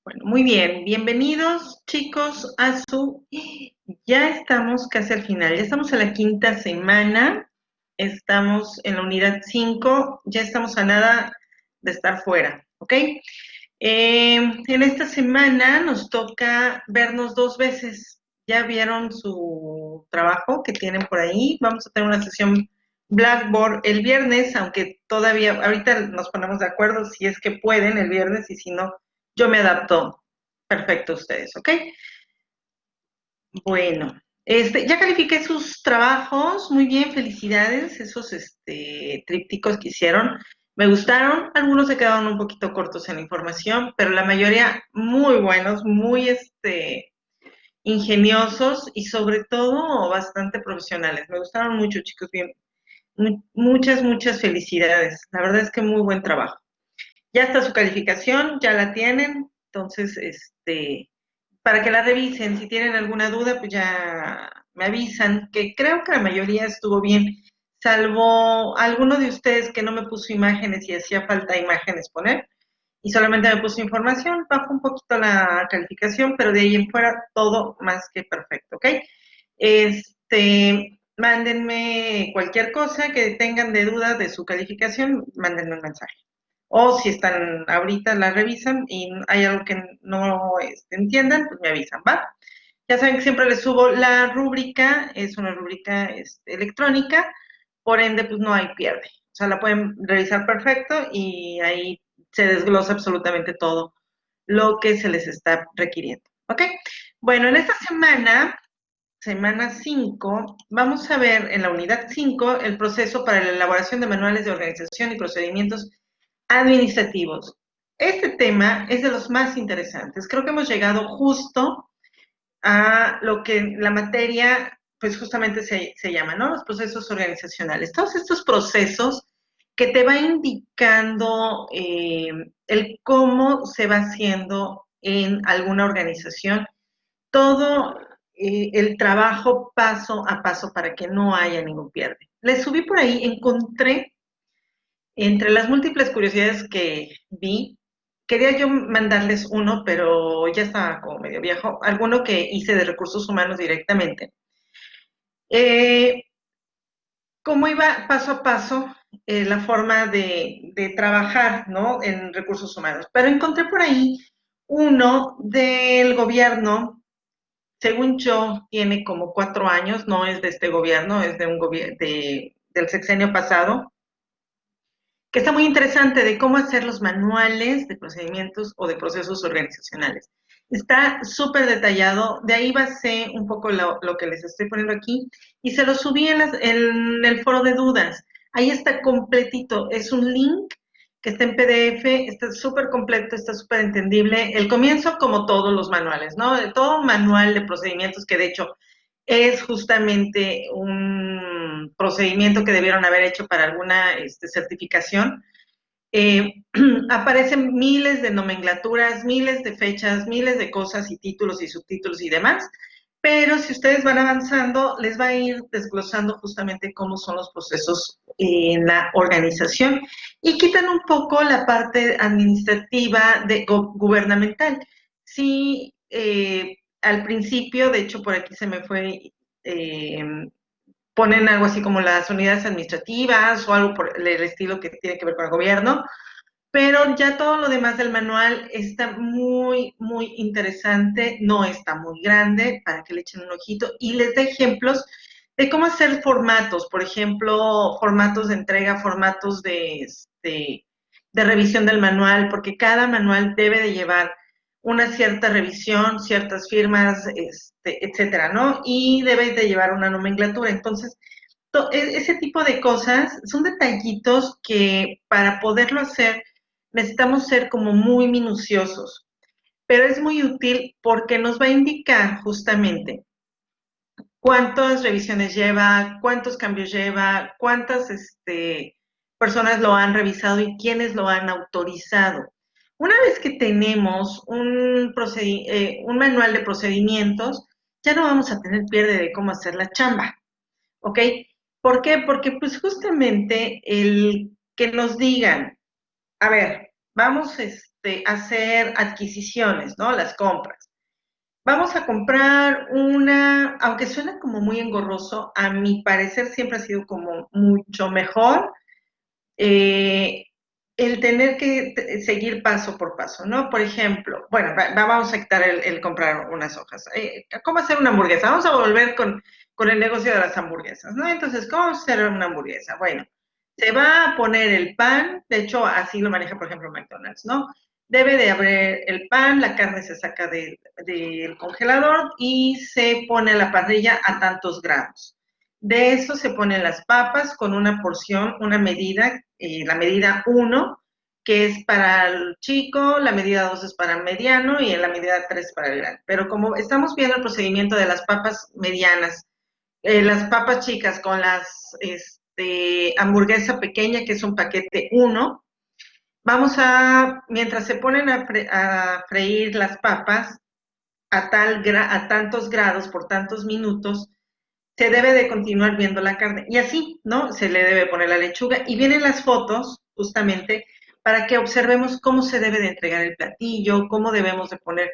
Bueno, muy bien. Bienvenidos, chicos, a su... Ya estamos casi al final, ya estamos en la quinta semana, estamos en la unidad 5, ya estamos a nada de estar fuera, ¿ok? En esta semana nos toca vernos 2 veces. ¿Ya vieron su trabajo que tienen por ahí? Vamos a tener una sesión Blackboard el viernes, aunque todavía, ahorita nos ponemos de acuerdo si es que pueden el viernes y si no, yo me adapto perfecto a ustedes, ¿ok? Bueno, ya califiqué sus trabajos, muy bien, felicidades, esos trípticos que hicieron. Me gustaron, algunos se quedaron un poquito cortos en la información, pero la mayoría muy buenos, muy ingeniosos y sobre todo bastante profesionales. Me gustaron mucho, chicos, bien. Muchas felicidades. La verdad es que muy buen trabajo. Ya está su calificación, ya la tienen, entonces, para que la revisen, si tienen alguna duda, pues ya me avisan, que creo que la mayoría estuvo bien, salvo alguno de ustedes que no me puso imágenes y hacía falta imágenes poner, y solamente me puso información, bajó un poquito la calificación, pero de ahí en fuera todo más que perfecto, ¿ok? Mándenme cualquier cosa que tengan de duda de su calificación, mándenme un mensaje. O si están ahorita, la revisan y hay algo que no entiendan, pues me avisan, ¿va? Ya saben que siempre les subo la rúbrica, es una rúbrica electrónica, por ende, pues no hay pierde. O sea, la pueden revisar perfecto y ahí se desglosa absolutamente todo lo que se les está requiriendo. ¿Ok? Bueno, en esta semana 5, vamos a ver en la unidad 5 el proceso para la elaboración de manuales de organización y procedimientos administrativos. Este tema es de los más interesantes. Creo que hemos llegado justo a lo que la materia, pues justamente se llama, ¿no? Los procesos organizacionales. Todos estos procesos que te va indicando el cómo se va haciendo en alguna organización, todo el trabajo paso a paso para que no haya ningún pierde. Les subí por ahí, encontré entre las múltiples curiosidades que vi, quería yo mandarles uno, pero ya estaba como medio viejo, alguno que hice de recursos humanos directamente. Eh, Cómo iba paso a paso la forma de trabajar, ¿no? En recursos humanos. Pero encontré por ahí uno del gobierno, según yo, tiene como 4 años, no es de este gobierno, es de un gobierno del sexenio pasado, que está muy interesante de cómo hacer los manuales de procedimientos o de procesos organizacionales. Está súper detallado, de ahí basé un poco lo que les estoy poniendo aquí y se lo subí en el foro de dudas. Ahí está completito, es un link que está en PDF, está súper completo, está súper entendible. El comienzo, como todos los manuales, ¿no? Todo manual de procedimientos que de hecho es justamente un procedimiento que debieron haber hecho para alguna certificación. Aparecen miles de nomenclaturas, miles de fechas, miles de cosas y títulos y subtítulos y demás, pero si ustedes van avanzando, les va a ir desglosando justamente cómo son los procesos en la organización y quitan un poco la parte administrativa gubernamental. Sí, al principio, de hecho por aquí se me fue, eh, ponen algo así como las unidades administrativas o algo por el estilo que tiene que ver con el gobierno, pero ya todo lo demás del manual está muy interesante, no está muy grande, para que le echen un ojito, y les dé ejemplos de cómo hacer formatos, por ejemplo, formatos de entrega, formatos de revisión del manual, porque cada manual debe de llevar una cierta revisión, ciertas firmas, etcétera, ¿no? Y debe de llevar una nomenclatura. Entonces, ese tipo de cosas son detallitos que para poderlo hacer necesitamos ser como muy minuciosos, pero es muy útil porque nos va a indicar justamente cuántas revisiones lleva, cuántos cambios lleva, cuántas personas lo han revisado y quiénes lo han autorizado. Una vez que tenemos un manual de procedimientos, ya no vamos a tener pierde de cómo hacer la chamba, ¿ok? ¿Por qué? Porque pues justamente el que nos digan, a ver, vamos hacer adquisiciones, ¿no? Las compras. Vamos a comprar una, aunque suena como muy engorroso, a mi parecer siempre ha sido como mucho mejor eh, el tener que seguir paso por paso, ¿no? Por ejemplo, bueno, vamos a quitar el comprar unas hojas. ¿Cómo hacer una hamburguesa? Vamos a volver con el negocio de las hamburguesas, ¿no? Entonces, ¿cómo hacer una hamburguesa? Bueno, se va a poner el pan, de hecho, así lo maneja, por ejemplo, McDonald's, ¿no? Debe de abrir el pan, la carne se saca del congelador y se pone a la parrilla a tantos grados. De eso se ponen las papas con una porción, una medida, la medida 1, que es para el chico, la medida 2 es para el mediano y la medida 3 para el grande. Pero como estamos viendo el procedimiento de las papas medianas, las papas chicas con las hamburguesa pequeña, que es un paquete 1, vamos a, mientras se ponen a freír las papas a tantos grados por tantos minutos, se debe de continuar viendo la carne. Y así, ¿no? Se le debe poner la lechuga. Y vienen las fotos, justamente, para que observemos cómo se debe de entregar el platillo, cómo debemos de poner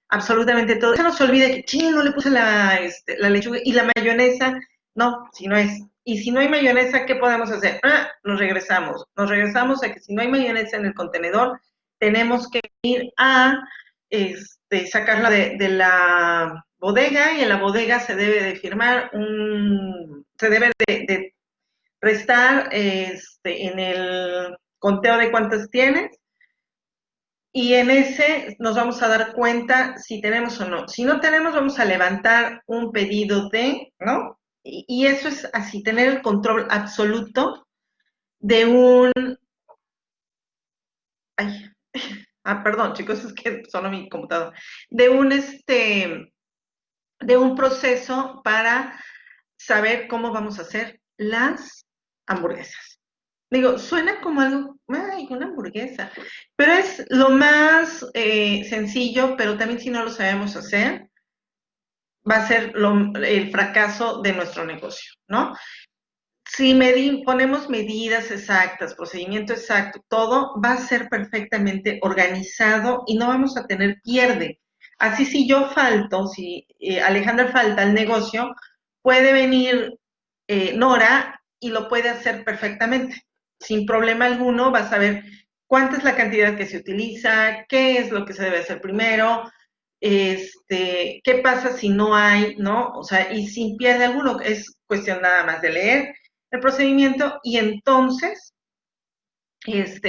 absolutamente todo. No se nos olvide que, ching, no le puse la lechuga y la mayonesa, no, si no es. Y si no hay mayonesa, ¿qué podemos hacer? Nos regresamos. Nos regresamos a que si no hay mayonesa en el contenedor, tenemos que ir a sacarla de la bodega y en la bodega se debe de firmar se debe de restar en el conteo de cuántas tienes y en ese nos vamos a dar cuenta si tenemos o no. Si no tenemos, vamos a levantar un pedido ¿no? Y eso es así, tener el control absoluto de ay, perdón, chicos, es que sonó mi computadora, de un proceso para saber cómo vamos a hacer las hamburguesas. Digo, suena como algo, ay, una hamburguesa, pero es lo más sencillo, pero también si no lo sabemos hacer, va a ser el fracaso de nuestro negocio, ¿no? Si ponemos medidas exactas, procedimiento exacto, todo va a ser perfectamente organizado y no vamos a tener pierde. Así si yo falto, si Alejandra falta al negocio, puede venir Nora y lo puede hacer perfectamente. Sin problema alguno, va a saber cuánta es la cantidad que se utiliza, qué es lo que se debe hacer primero, qué pasa si no hay, ¿no? O sea, y sin pierde alguno, es cuestión nada más de leer el procedimiento y entonces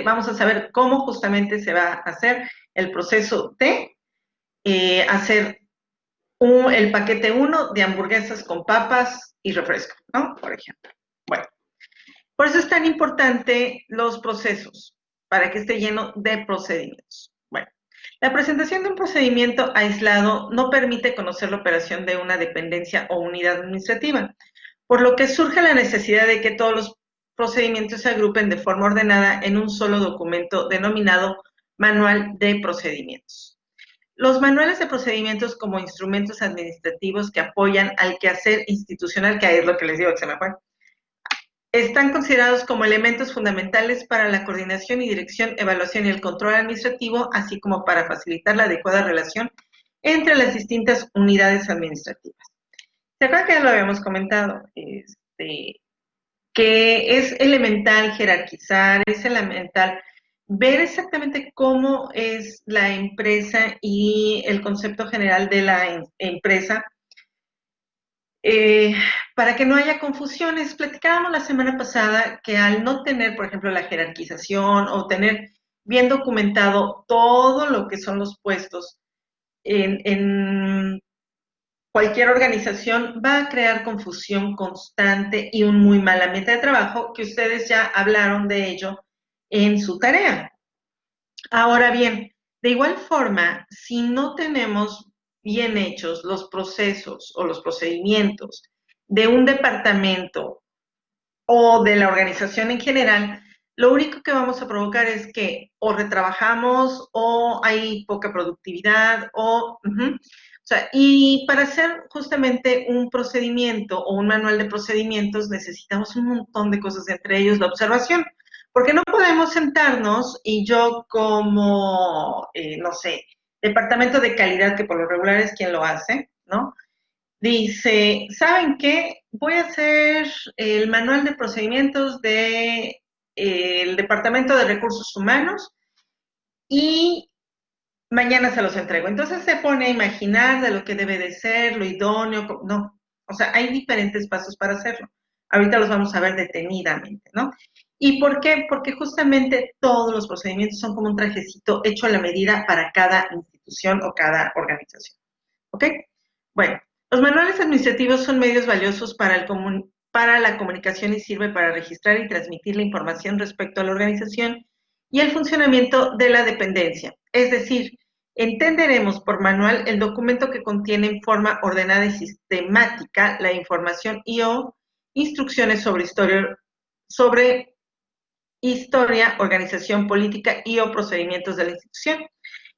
vamos a saber cómo justamente se va a hacer el proceso de hacer el paquete 1 de hamburguesas con papas y refresco, ¿no? Por ejemplo. Bueno, por eso es tan importante los procesos, para que esté lleno de procedimientos. Bueno, la presentación de un procedimiento aislado no permite conocer la operación de una dependencia o unidad administrativa, por lo que surge la necesidad de que todos los procedimientos se agrupen de forma ordenada en un solo documento denominado Manual de Procedimientos. Los manuales de procedimientos como instrumentos administrativos que apoyan al quehacer institucional, que es lo que les digo que se me fue, están considerados como elementos fundamentales para la coordinación y dirección, evaluación y el control administrativo, así como para facilitar la adecuada relación entre las distintas unidades administrativas. ¿Se acuerdan que ya lo habíamos comentado? Que es elemental jerarquizar, es elemental ver exactamente cómo es la empresa y el concepto general de la empresa para que no haya confusiones. Platicábamos la semana pasada que al no tener, por ejemplo, la jerarquización o tener bien documentado todo lo que son los puestos en cualquier organización, va a crear confusión constante y un muy mal ambiente de trabajo, que ustedes ya hablaron de ello en su tarea. Ahora bien, de igual forma, si no tenemos bien hechos los procesos o los procedimientos de un departamento o de la organización en general, lo único que vamos a provocar es que o retrabajamos o hay poca productividad o sea, y para hacer justamente un procedimiento o un manual de procedimientos necesitamos un montón de cosas, entre ellos la observación, Porque no podemos sentarnos y yo como, no sé, departamento de calidad, que por lo regular es quien lo hace, ¿no? Dice, ¿saben qué? Voy a hacer el manual de procedimientos de el Departamento de Recursos Humanos y mañana se los entrego. Entonces se pone a imaginar de lo que debe de ser, lo idóneo, no. O sea, hay diferentes pasos para hacerlo. Ahorita los vamos a ver detenidamente, ¿no? ¿Y por qué? Porque justamente todos los procedimientos son como un trajecito hecho a la medida para cada institución o cada organización. ¿Ok? Bueno, los manuales administrativos son medios valiosos para la comunicación y sirve para registrar y transmitir la información respecto a la organización y el funcionamiento de la dependencia. Es decir, entenderemos por manual el documento que contiene en forma ordenada y sistemática la información y o instrucciones sobre historia, organización política y o procedimientos de la institución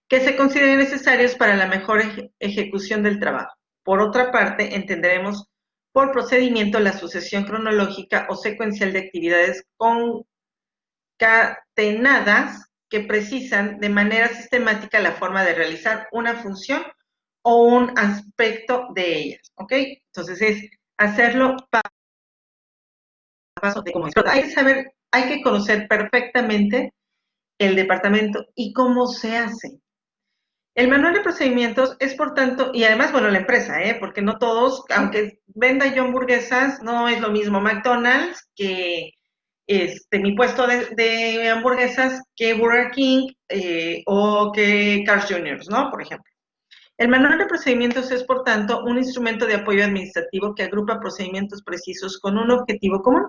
que se consideren necesarios para la mejor ejecución del trabajo. Por otra parte, entenderemos por procedimiento la sucesión cronológica o secuencial de actividades concatenadas que precisan de manera sistemática la forma de realizar una función o un aspecto de ellas, ¿ok? Entonces es hacerlo paso a paso de cómo es. Hay que saber, hay que conocer perfectamente el departamento y cómo se hace. El manual de procedimientos es, por tanto, y además, bueno, la empresa, porque no todos, aunque venda yo hamburguesas, no es lo mismo McDonald's que mi puesto de hamburguesas que Burger King o que Carl's Jr., ¿no? Por ejemplo. El manual de procedimientos es, por tanto, un instrumento de apoyo administrativo que agrupa procedimientos precisos con un objetivo común,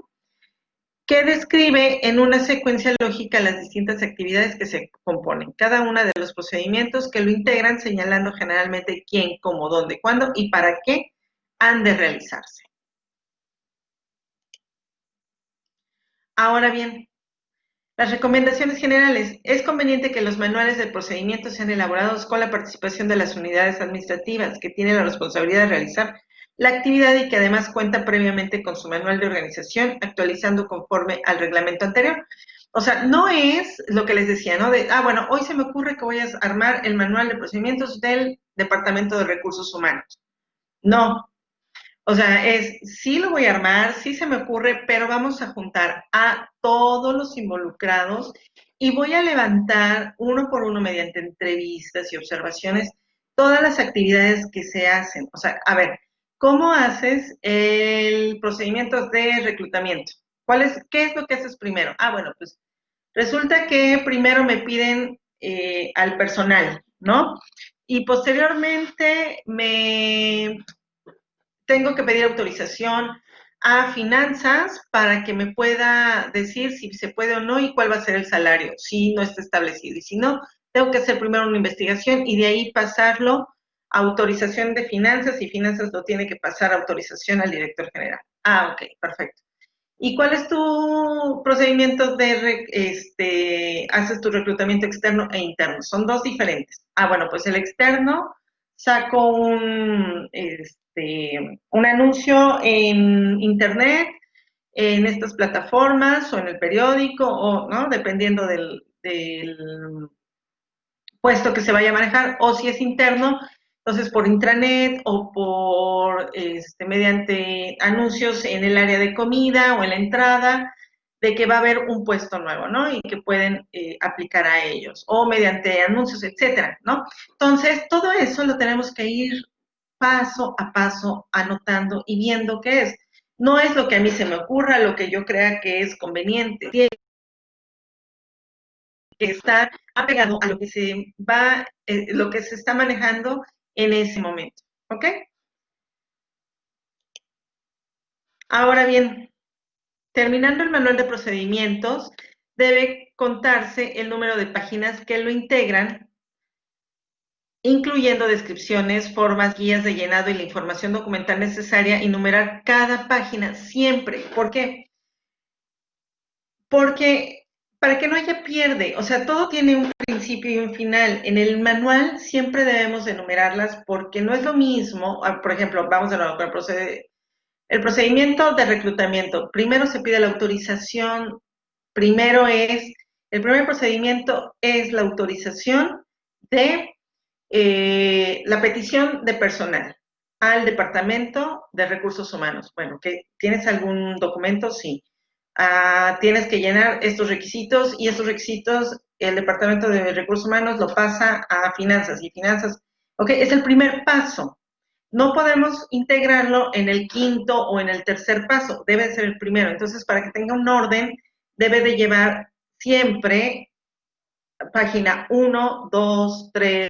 que describe en una secuencia lógica las distintas actividades que se componen, cada una de los procedimientos que lo integran, señalando generalmente quién, cómo, dónde, cuándo y para qué han de realizarse. Ahora bien, las recomendaciones generales. Es conveniente que los manuales de procedimientos sean elaborados con la participación de las unidades administrativas que tienen la responsabilidad de realizar la actividad y que además cuenta previamente con su manual de organización, actualizando conforme al reglamento anterior. O sea, no es lo que les decía, ¿no? Bueno, hoy se me ocurre que voy a armar el manual de procedimientos del Departamento de Recursos Humanos. No, o sea, sí lo voy a armar, sí se me ocurre, pero vamos a juntar a todos los involucrados y voy a levantar uno por uno mediante entrevistas y observaciones todas las actividades que se hacen. O sea, a ver, ¿cómo haces el procedimiento de reclutamiento? ¿Qué es lo que haces primero? Bueno, pues resulta que primero me piden al personal, ¿no? Y posteriormente tengo que pedir autorización a finanzas para que me pueda decir si se puede o no y cuál va a ser el salario, si no está establecido. Y si no, tengo que hacer primero una investigación y de ahí pasarlo a autorización de finanzas y finanzas lo tiene que pasar a autorización al director general. Ok, perfecto. ¿Y cuál es tu procedimiento haces tu reclutamiento externo e interno? Son dos diferentes. Bueno, pues el externo saco un anuncio en internet, en estas plataformas o en el periódico, o, ¿no? Dependiendo del puesto que se vaya a manejar, o si es interno, entonces por intranet o por mediante anuncios en el área de comida o en la entrada de que va a haber un puesto nuevo, ¿no? Y que pueden aplicar a ellos, o mediante anuncios, etcétera, ¿no? Entonces, todo eso lo tenemos que ir paso a paso anotando y viendo qué es. No es lo que a mí se me ocurra, lo que yo crea que es conveniente. Tiene que estar apegado a lo que lo que se está manejando en ese momento. ¿Ok? Ahora bien, terminando el manual de procedimientos, debe contarse el número de páginas que lo integran, incluyendo descripciones, formas, guías de llenado y la información documental necesaria y numerar cada página siempre. ¿Por qué? Porque para que no haya pierde, o sea, todo tiene un principio y un final. En el manual siempre debemos enumerarlas porque no es lo mismo, por ejemplo, vamos a nuevo con el procedimiento de reclutamiento. Primero se pide la autorización El primer procedimiento es la autorización de la petición de personal al Departamento de Recursos Humanos. Bueno, ¿tienes algún documento? Sí. Tienes que llenar estos requisitos y estos requisitos el Departamento de Recursos Humanos lo pasa a Finanzas y Finanzas, ok, es el primer paso. No podemos integrarlo en el quinto o en el tercer paso, debe ser el primero. Entonces, para que tenga un orden, debe de llevar siempre página 1, 2, 3,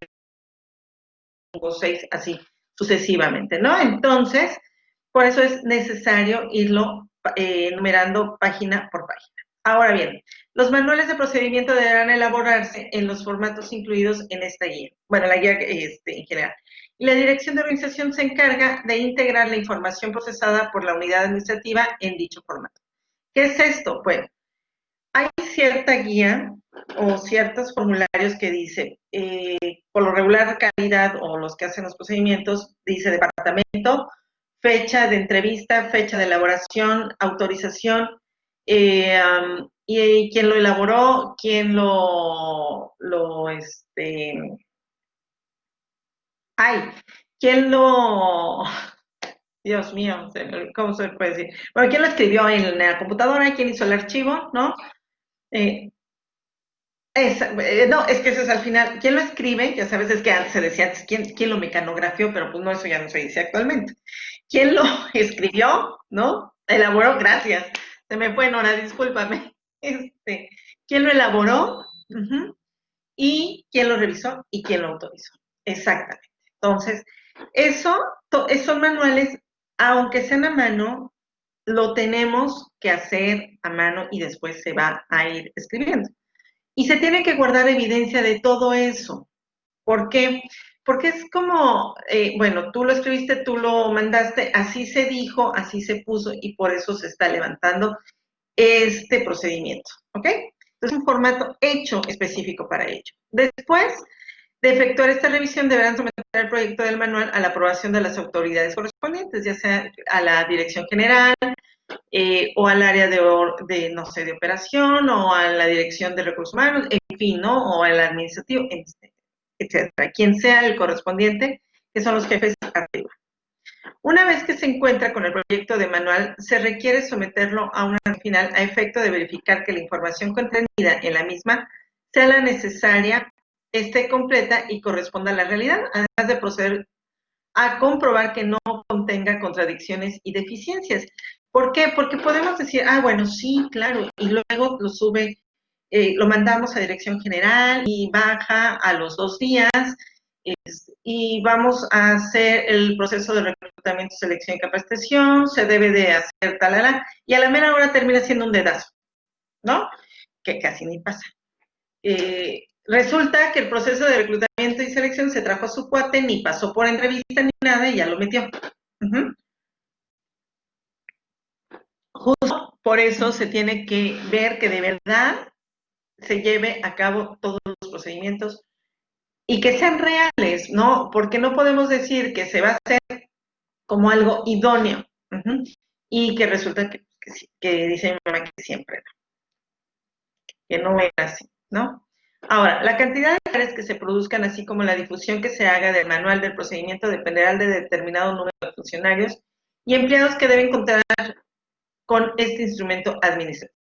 5, 6, así sucesivamente, ¿no? Entonces, por eso es necesario irlo numerando página por página. Ahora bien, los manuales de procedimiento deberán elaborarse en los formatos incluidos en esta guía. Bueno, la guía en general. Y la dirección de organización se encarga de integrar la información procesada por la unidad administrativa en dicho formato. ¿Qué es esto? Bueno, hay cierta guía o ciertos formularios que dice, por lo regular calidad o los que hacen los procedimientos, dice departamento, fecha de entrevista, fecha de elaboración, autorización, y quién lo elaboró, quién quién lo, Dios mío, ¿cómo se puede decir? Bueno, quién lo escribió en la computadora, quién hizo el archivo, ¿no? No, es que eso es al final. ¿Quién lo escribe? Ya sabes, es que antes se decía, ¿quién lo mecanografió? Pero pues no, eso ya no se dice actualmente. ¿Quién lo escribió? ¿No? Elaboró, gracias. Se me fue, Nora, discúlpame. ¿Quién lo elaboró? Uh-huh. Y quién lo revisó y quién lo autorizó. Exactamente. Entonces, esos manuales, aunque sean a mano, lo tenemos que hacer a mano y después se va a ir escribiendo. Y se tiene que guardar evidencia de todo eso. ¿Por qué? Porque es como, bueno, tú lo escribiste, tú lo mandaste, así se dijo, así se puso y por eso se está levantando este procedimiento, ¿ok? Entonces, un formato hecho específico para ello. Después de efectuar esta revisión, deberán someter el proyecto del manual a la aprobación de las autoridades correspondientes, ya sea a la Dirección General, o al área no sé, de operación, o a la dirección de recursos humanos, en fin, ¿no? O al administrativo, etcétera. Quien sea el correspondiente, que son los jefes arriba. Una vez que se encuentra con el proyecto de manual, se requiere someterlo a una final a efecto de verificar que la información contenida en la misma sea la necesaria, esté completa y corresponda a la realidad, además de proceder a comprobar que no contenga contradicciones y deficiencias. ¿Por qué? Porque podemos decir, bueno, sí, claro, y luego lo sube, lo mandamos a Dirección General y baja a los 2 días, y vamos a hacer el proceso de reclutamiento, selección y capacitación, se debe de hacer talala, y a la mera hora termina siendo un dedazo, ¿no? Que casi ni pasa. Resulta que el proceso de reclutamiento y selección se trajo a su cuate, ni pasó por entrevista ni nada y ya lo metió. Uh-huh. Justo por eso se tiene que ver que de verdad se lleve a cabo todos los procedimientos y que sean reales, ¿no? Porque no podemos decir que se va a hacer como algo idóneo, uh-huh, y que resulta que dice mi mamá que siempre no, que no es así, ¿no? Ahora, la cantidad de áreas que se produzcan, así como la difusión que se haga del manual del procedimiento, dependerá de determinado número de funcionarios y empleados que deben contar con este instrumento administrativo.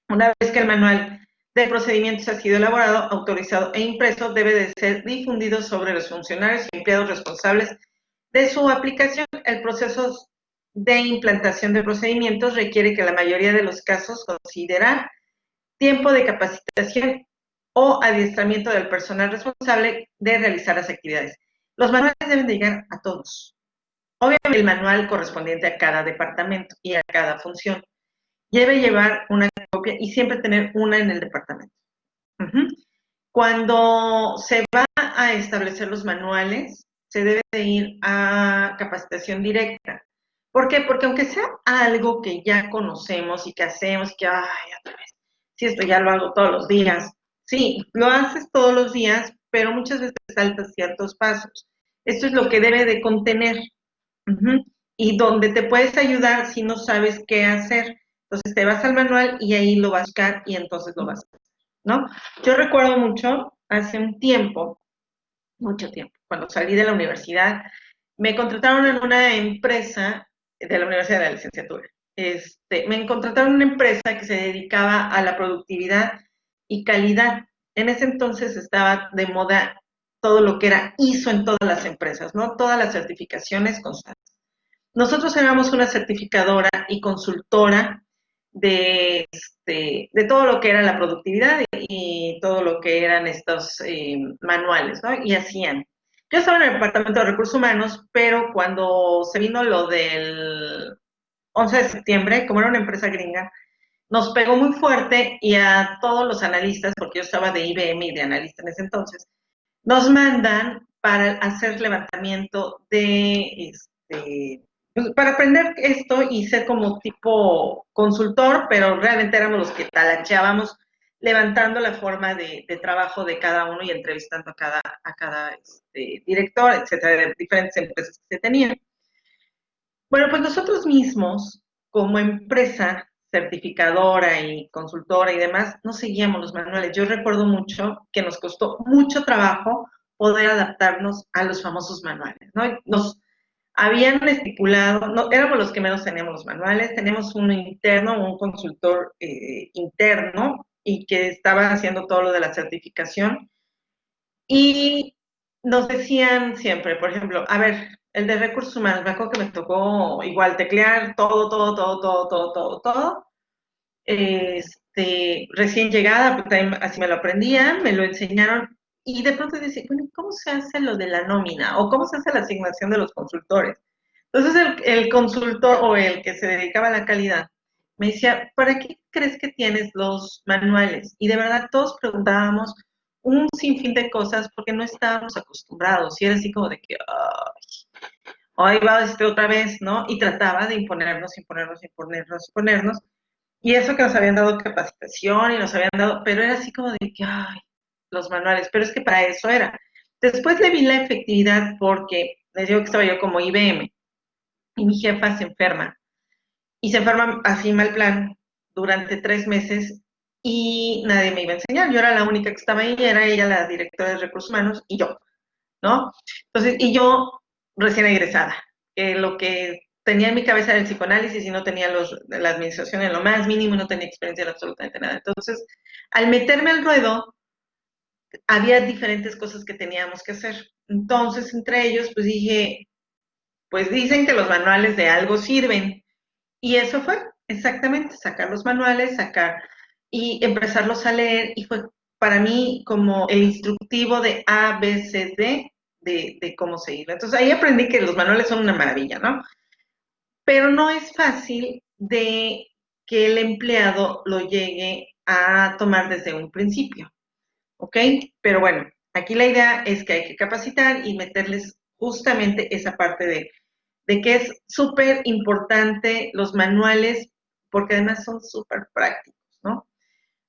Una vez que el manual de procedimientos ha sido elaborado, autorizado e impreso, debe de ser difundido sobre los funcionarios y empleados responsables de su aplicación. El proceso de implantación de procedimientos requiere que la mayoría de los casos considerar tiempo de capacitación o adiestramiento del personal responsable de realizar las actividades. Los manuales deben de llegar a todos. Obviamente el manual correspondiente a cada departamento y a cada función. Debe llevar una copia y siempre tener una en el departamento. Uh-huh. Cuando se va a establecer los manuales, se debe de ir a capacitación directa. ¿Por qué? Porque aunque sea algo que ya conocemos y que hacemos, que, otra vez, si esto ya lo hago todos los días. Sí, lo haces todos los días, pero muchas veces saltas ciertos pasos. Esto es lo que debe de contener. Uh-huh. Y donde te puedes ayudar si no sabes qué hacer. Entonces te vas al manual y ahí lo vas a buscar y entonces lo vas a hacer, ¿no? Yo recuerdo mucho, hace un tiempo, mucho tiempo, cuando salí de la universidad, me contrataron en una empresa de la Universidad de la Licenciatura. Me contrataron en una empresa que se dedicaba a la productividad y calidad. En ese entonces estaba de moda todo lo que era ISO en todas las empresas, ¿no? Todas las certificaciones constantes. Nosotros éramos una certificadora y consultora de todo lo que era la productividad y todo lo que eran estos manuales, ¿no? Y hacían. Yo estaba en el departamento de recursos humanos, pero cuando se vino lo del 11 de septiembre, como era una empresa gringa, nos pegó muy fuerte y a todos los analistas, porque yo estaba de IBM y de analista en ese entonces, nos mandan para hacer levantamiento pues, para aprender esto y ser como tipo consultor, pero realmente éramos los que talachábamos levantando la forma de trabajo de cada uno y entrevistando a cada director, etcétera, de diferentes empresas que se tenían. Bueno, pues nosotros mismos, como empresa certificadora y consultora y demás, no seguíamos los manuales. Yo recuerdo mucho que nos costó mucho trabajo poder adaptarnos a los famosos manuales, ¿no? Nos habían estipulado, no, éramos los que menos teníamos los manuales, tenemos uno interno, un consultor interno y que estaba haciendo todo lo de la certificación y nos decían siempre, por ejemplo, a ver, el de recursos humanos, me acuerdo que me tocó igual teclear todo. Recién llegada, pues también así me lo aprendía, me lo enseñaron y de pronto decía, bueno, ¿cómo se hace lo de la nómina? ¿O cómo se hace la asignación de los consultores? Entonces el consultor o el que se dedicaba a la calidad me decía, ¿para qué crees que tienes los manuales? Y de verdad todos preguntábamos un sinfín de cosas porque no estábamos acostumbrados y era así como de que, ahí va otra vez, ¿no? Y trataba de imponernos. Y eso que nos habían dado capacitación y nos habían dado, pero era así como de que, ay, los manuales, pero es que para eso era. Después le vi la efectividad porque les digo que estaba yo como IBM y mi jefa se enferma. Y se enferma así mal plan durante 3 meses y nadie me iba a enseñar. Yo era la única que estaba ahí, era ella la directora de recursos humanos y yo, ¿no? Entonces, y yo recién egresada, lo que tenía en mi cabeza era el psicoanálisis y no tenía la administración en lo más mínimo y no tenía experiencia en absolutamente nada. Entonces, al meterme al ruedo, había diferentes cosas que teníamos que hacer. Entonces, entre ellos, pues dije, pues dicen que los manuales de algo sirven. Y eso fue exactamente, sacar los manuales, sacar y empezarlos a leer y fue para mí como el instructivo de A, B, C, D de cómo seguirlo. Entonces ahí aprendí que los manuales son una maravilla, ¿no? Pero no es fácil de que el empleado lo llegue a tomar desde un principio, ¿ok? Pero bueno, aquí la idea es que hay que capacitar y meterles justamente esa parte de que es súper importante los manuales porque además son súper prácticos, ¿no?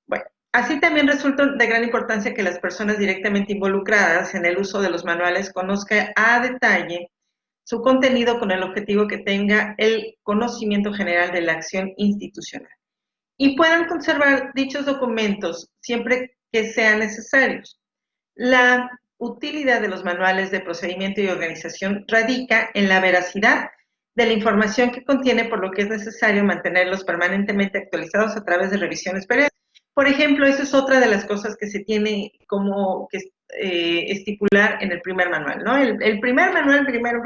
Bueno, así también resulta de gran importancia que las personas directamente involucradas en el uso de los manuales conozcan a detalle su contenido con el objetivo que tenga el conocimiento general de la acción institucional y puedan conservar dichos documentos siempre que sean necesarios. La utilidad de los manuales de procedimiento y organización radica en la veracidad de la información que contiene, por lo que es necesario mantenerlos permanentemente actualizados a través de revisiones periódicas. Por ejemplo, eso es otra de las cosas que se tiene como que estipular en el primer manual, ¿no? El primer manual, primero,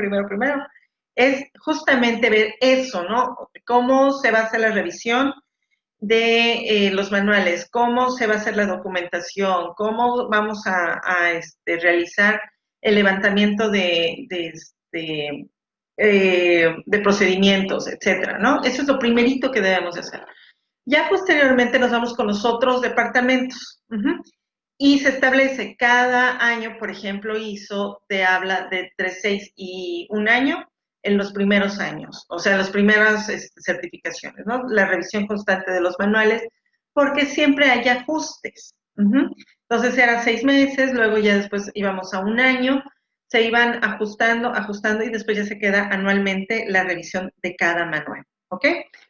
es justamente ver eso, ¿no? Cómo se va a hacer la revisión, de los manuales, cómo se va a hacer la documentación, cómo vamos a realizar el levantamiento de procedimientos, etcétera, ¿no? Eso es lo primerito que debemos de hacer. Ya posteriormente nos vamos con los otros departamentos. Y se establece cada año, por ejemplo, ISO te habla de 3, 6 y un año en los primeros años, o sea, las primeras certificaciones, ¿no? La revisión constante de los manuales, porque siempre hay ajustes. Entonces eran 6 meses, luego ya después íbamos a un año, se iban ajustando y después ya se queda anualmente la revisión de cada manual. ¿ok?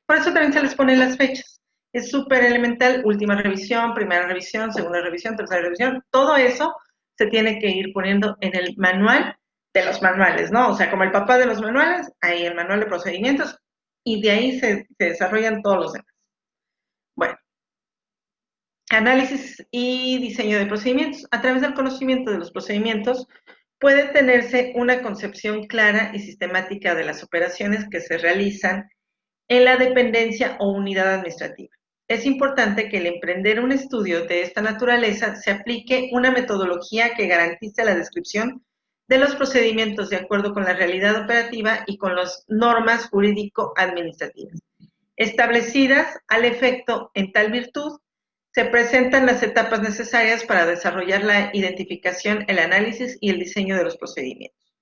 Por eso también se les ponen las fechas. Es súper elemental, última revisión, primera revisión, segunda revisión, tercera revisión, todo eso se tiene que ir poniendo en el manual de los manuales, ¿no? O sea, como el papá de los manuales, ahí el manual de procedimientos, y de ahí se desarrollan todos los demás. Bueno, análisis y diseño de procedimientos. A través del conocimiento de los procedimientos puede tenerse una concepción clara y sistemática de las operaciones que se realizan en la dependencia o unidad administrativa. Es importante que al emprender un estudio de esta naturaleza se aplique una metodología que garantice la descripción de los procedimientos de acuerdo con la realidad operativa y con las normas jurídico-administrativas establecidas al efecto. En tal virtud, se presentan las etapas necesarias para desarrollar la identificación, el análisis y el diseño de los procedimientos.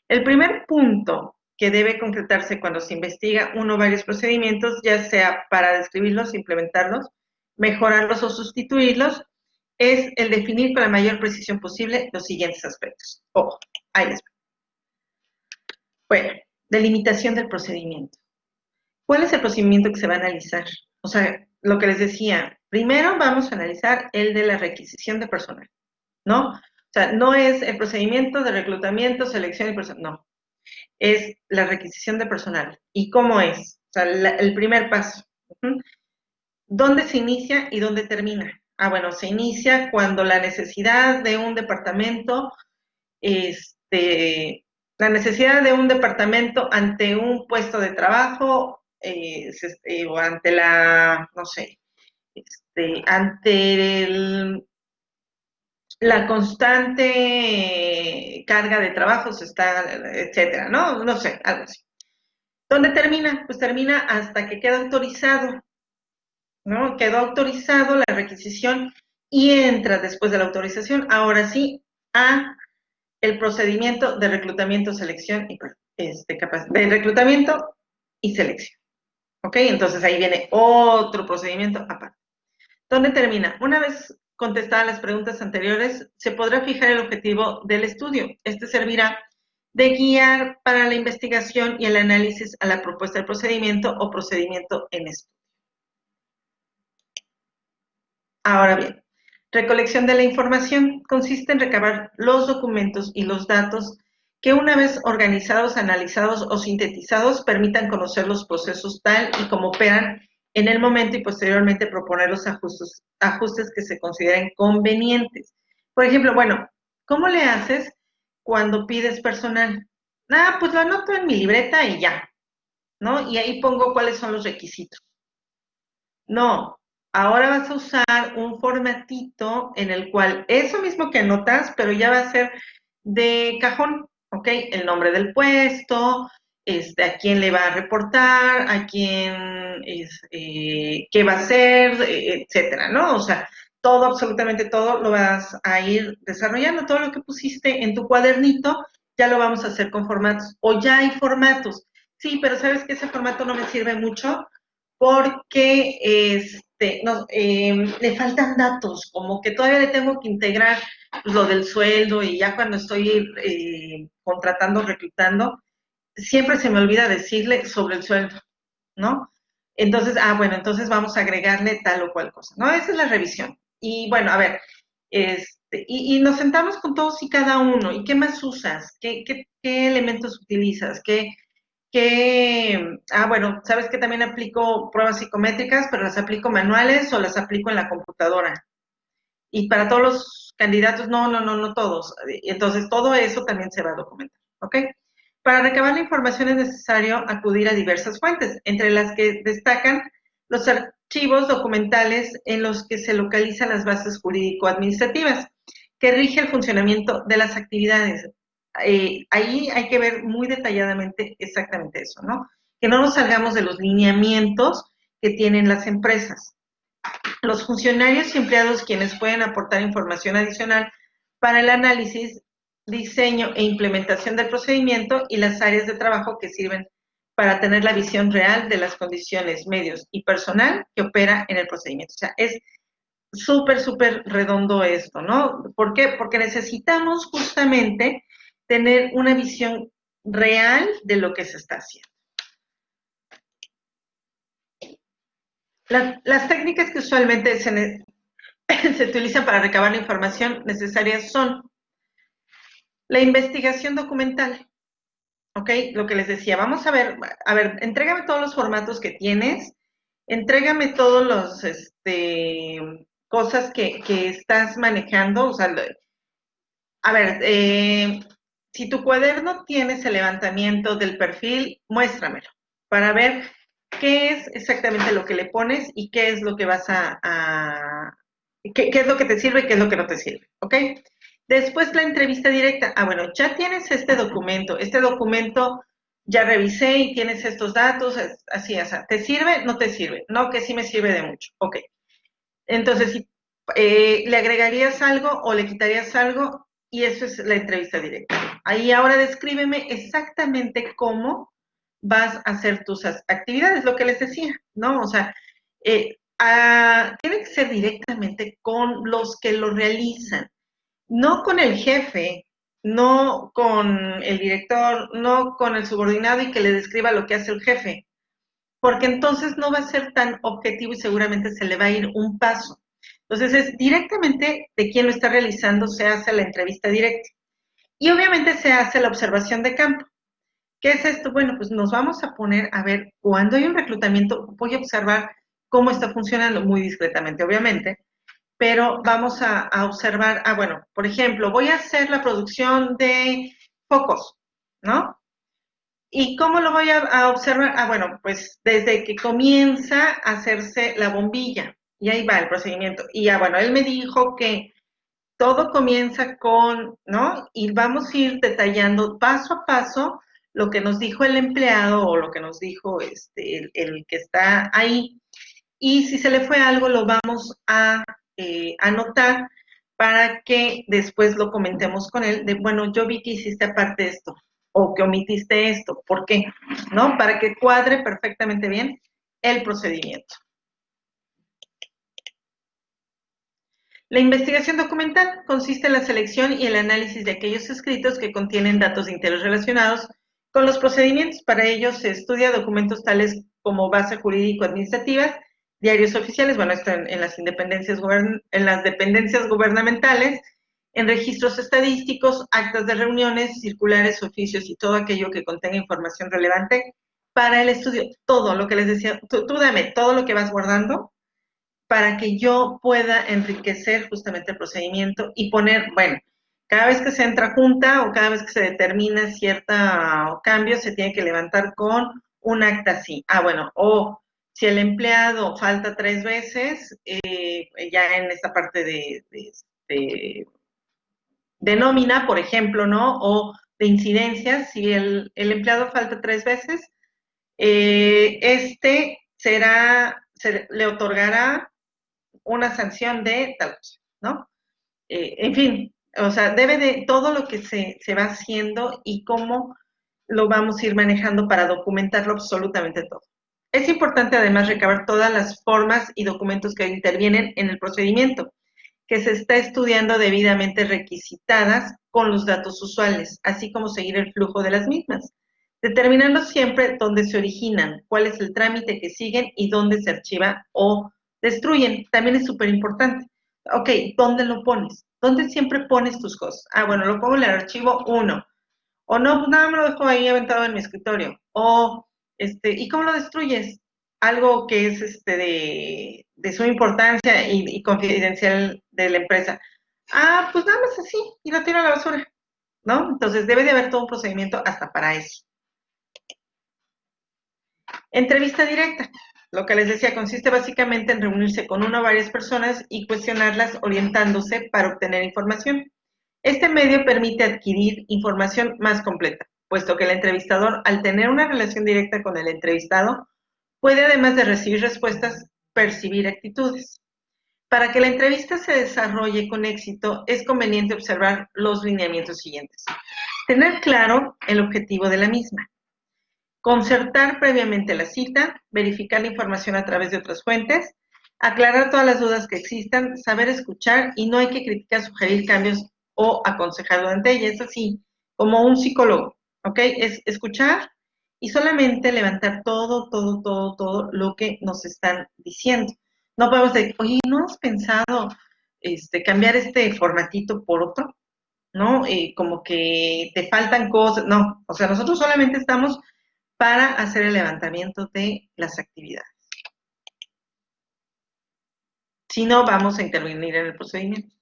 El primer punto que debe concretarse cuando se investiga uno o varios procedimientos, ya sea para describirlos, implementarlos, mejorarlos o sustituirlos, es el definir con la mayor precisión posible los siguientes aspectos. Ojo, ahí les va. Bueno, delimitación del procedimiento. ¿Cuál es el procedimiento que se va a analizar? O sea, lo que les decía, primero vamos a analizar el de la requisición de personal, ¿no? O sea, no es el procedimiento de reclutamiento, selección y personal, no. Es la requisición de personal. ¿Y cómo es? O sea, el primer paso. ¿Dónde se inicia y dónde termina? Ah, bueno, se inicia cuando la necesidad de un departamento, la necesidad de un departamento ante un puesto de trabajo o ante la, no sé, ante la constante carga de trabajos está, etcétera, ¿no? No sé, algo así. ¿Dónde termina? Pues termina hasta que queda autorizado, ¿no? Quedó autorizado la requisición y entra después de la autorización, ahora sí, a el procedimiento de reclutamiento, selección y de reclutamiento y selección. ¿Ok? Entonces ahí viene otro procedimiento aparte. ¿Dónde termina? Una vez contestadas las preguntas anteriores, se podrá fijar el objetivo del estudio. Este servirá de guía para la investigación y el análisis a la propuesta del procedimiento o procedimiento en estudio. Ahora bien, recolección de la información consiste en recabar los documentos y los datos que una vez organizados, analizados o sintetizados permitan conocer los procesos tal y como operan en el momento y posteriormente proponer los ajustes que se consideren convenientes. Por ejemplo, bueno, ¿cómo le haces cuando pides personal? Ah, pues lo anoto en mi libreta y ya, ¿no? Y ahí pongo cuáles son los requisitos. No, ahora vas a usar un formatito en el cual eso mismo que anotas, pero ya va a ser de cajón, ¿ok? El nombre del puesto, a quién le va a reportar, a quién, qué va a hacer, etcétera, ¿no? O sea, todo, absolutamente todo lo vas a ir desarrollando. Todo lo que pusiste en tu cuadernito, ya lo vamos a hacer con formatos, o ya hay formatos. Sí, pero sabes que ese formato no me sirve mucho porque le faltan datos, como que todavía le tengo que integrar lo del sueldo y ya cuando estoy contratando, reclutando, siempre se me olvida decirle sobre el sueldo, ¿no? Entonces, bueno, entonces vamos a agregarle tal o cual cosa, ¿no? Esa es la revisión. Y bueno, a ver, y nos sentamos con todos y cada uno, ¿y qué más usas? ¿Qué elementos utilizas? Bueno, sabes que también aplico pruebas psicométricas, pero las aplico manuales o las aplico en la computadora. Y para todos los candidatos, no todos. Entonces, todo eso también se va a documentar, ¿ok? Para recabar la información es necesario acudir a diversas fuentes, entre las que destacan los archivos documentales en los que se localizan las bases jurídico-administrativas, que rige el funcionamiento de las actividades. Ahí hay que ver muy detalladamente exactamente eso, ¿no? Que no nos salgamos de los lineamientos que tienen las empresas. Los funcionarios y empleados quienes pueden aportar información adicional para el análisis, diseño e implementación del procedimiento y las áreas de trabajo que sirven para tener la visión real de las condiciones, medios y personal que opera en el procedimiento. O sea, es súper redondo esto, ¿no? ¿Por qué? Porque necesitamos justamente tener una visión real de lo que se está haciendo. Las técnicas que usualmente se utilizan para recabar la información necesaria son la investigación documental, ¿ok? Lo que les decía, vamos a ver, entrégame todos los formatos que tienes, entrégame todos los, cosas que estás manejando, o sea, a ver, si tu cuaderno tienes el levantamiento del perfil, muéstramelo para ver qué es exactamente lo que le pones y qué es lo que vas qué es lo que te sirve y qué es lo que no te sirve, ¿ok? Después la entrevista directa. Ah, bueno, ya tienes este documento ya revisé y tienes estos datos, así, o sea, ¿te sirve? ¿No te sirve? No, que sí me sirve de mucho, ok. Entonces, si le agregarías algo o le quitarías algo, y eso es la entrevista directa. Ahí ahora descríbeme exactamente cómo vas a hacer tus actividades, lo que les decía, ¿no? O sea, tiene que ser directamente con los que lo realizan, no con el jefe, no con el director, no con el subordinado y que le describa lo que hace el jefe, porque entonces no va a ser tan objetivo y seguramente se le va a ir un paso. Entonces es directamente de quien lo está realizando, se hace la entrevista directa. Y obviamente se hace la observación de campo. ¿Qué es esto? Bueno, pues nos vamos a poner a ver, cuando hay un reclutamiento, voy a observar cómo está funcionando, muy discretamente, obviamente, pero vamos a observar, bueno, por ejemplo, voy a hacer la producción de focos, ¿no? ¿Y cómo lo voy a observar? Bueno, pues desde que comienza a hacerse la bombilla, y ahí va el procedimiento. Y bueno, él me dijo que todo comienza con, ¿no? Y vamos a ir detallando paso a paso lo que nos dijo el empleado o lo que nos dijo el que está ahí. Y si se le fue algo, lo vamos a anotar para que después lo comentemos con él de, bueno, yo vi que hiciste aparte esto o que omitiste esto, ¿por qué? ¿No? Para que cuadre perfectamente bien el procedimiento. La investigación documental consiste en la selección y el análisis de aquellos escritos que contienen datos de interés relacionados con los procedimientos. Para ello se estudia documentos tales como base jurídico-administrativas, diarios oficiales, bueno, esto en las en las dependencias gubernamentales, en registros estadísticos, actas de reuniones, circulares, oficios y todo aquello que contenga información relevante para el estudio. Todo lo que les decía, tú dame todo lo que vas guardando para que yo pueda enriquecer justamente el procedimiento y poner, bueno, cada vez que se entra junta o cada vez que se determina cierta cambio, se tiene que levantar con un acta así. Bueno, o si el empleado falta 3 veces, ya en esta parte de nómina, por ejemplo, ¿no? O de incidencias, si el empleado falta 3 veces, se le otorgará una sanción de tal cosa, ¿no? En fin, o sea, debe de todo lo que se va haciendo y cómo lo vamos a ir manejando para documentarlo absolutamente todo. Es importante además recabar todas las formas y documentos que intervienen en el procedimiento, que se está estudiando debidamente requisitadas con los datos usuales, así como seguir el flujo de las mismas, determinando siempre dónde se originan, cuál es el trámite que siguen y dónde se archiva o destruyen. También es súper importante. Ok, ¿dónde lo pones? ¿Dónde siempre pones tus cosas? Bueno, lo pongo en el archivo 1. O no, pues nada, me lo dejo ahí aventado en mi escritorio. O, ¿y cómo lo destruyes? Algo que es de suma importancia y confidencial de la empresa. Pues nada más así, y lo tiro a la basura, ¿no? Entonces debe de haber todo un procedimiento hasta para eso. Entrevista directa. Lo que les decía consiste básicamente en reunirse con una o varias personas y cuestionarlas orientándose para obtener información. Este medio permite adquirir información más completa, puesto que el entrevistador, al tener una relación directa con el entrevistado, puede, además de recibir respuestas, percibir actitudes. Para que la entrevista se desarrolle con éxito, es conveniente observar los lineamientos siguientes. Tener claro el objetivo de la misma. Concertar previamente la cita, verificar la información a través de otras fuentes, aclarar todas las dudas que existan, saber escuchar y no hay que criticar, sugerir cambios o aconsejar durante ella. Es así, como un psicólogo, ¿ok? Es escuchar y solamente levantar todo lo que nos están diciendo. No podemos decir, oye, ¿no has pensado cambiar este formatito por otro? ¿No? Como que te faltan cosas, no, o sea, nosotros solamente estamos para hacer el levantamiento de las actividades. Si no, vamos a intervenir en el procedimiento.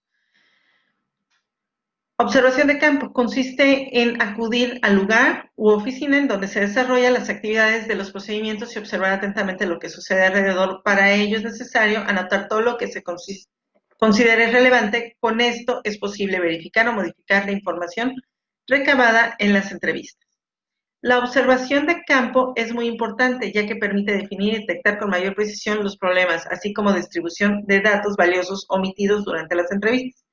Observación de campo consiste en acudir al lugar u oficina en donde se desarrollan las actividades de los procedimientos y observar atentamente lo que sucede alrededor. Para ello es necesario anotar todo lo que se considere relevante. Con esto es posible verificar o modificar la información recabada en las entrevistas. La observación de campo es muy importante, ya que permite definir y detectar con mayor precisión los problemas, así como distribución de datos valiosos omitidos durante las entrevistas.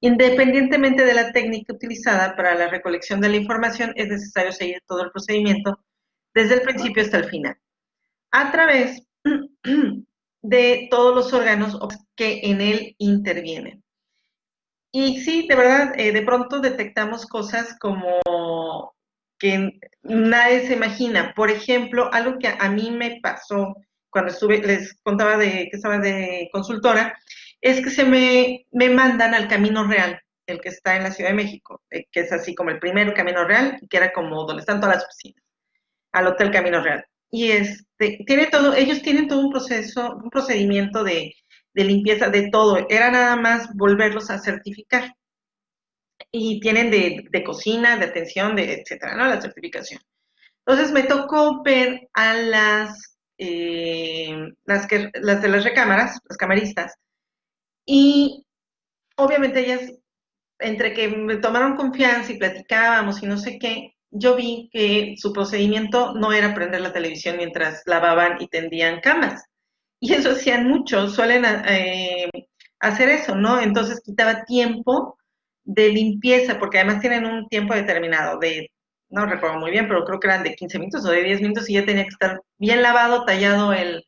Independientemente de la técnica utilizada para la recolección de la información, es necesario seguir todo el procedimiento desde el principio hasta el final, a través de todos los órganos que en él intervienen. Y sí, de verdad, de pronto detectamos cosas como que nadie se imagina. Por ejemplo, algo que a mí me pasó cuando les contaba que estaba de consultora, es que me mandan al Camino Real, el que está en la Ciudad de México, que es así como el primero Camino Real, que era como donde están todas las oficinas, al Hotel Camino Real. Y ellos tienen todo un proceso, un procedimiento de limpieza de todo. Era nada más volverlos a certificar. Y tienen de cocina, de atención, etcétera, ¿no? La certificación. Entonces me tocó ver a las de las recámaras, las camaristas, y obviamente ellas, entre que me tomaron confianza y platicábamos y no sé qué, yo vi que su procedimiento no era prender la televisión mientras lavaban y tendían camas. Y eso hacían muchos, suelen hacer eso, ¿no? Entonces quitaba tiempo de limpieza, porque además tienen un tiempo determinado no recuerdo muy bien, pero creo que eran de 15 minutos o de 10 minutos y ya tenía que estar bien lavado, tallado el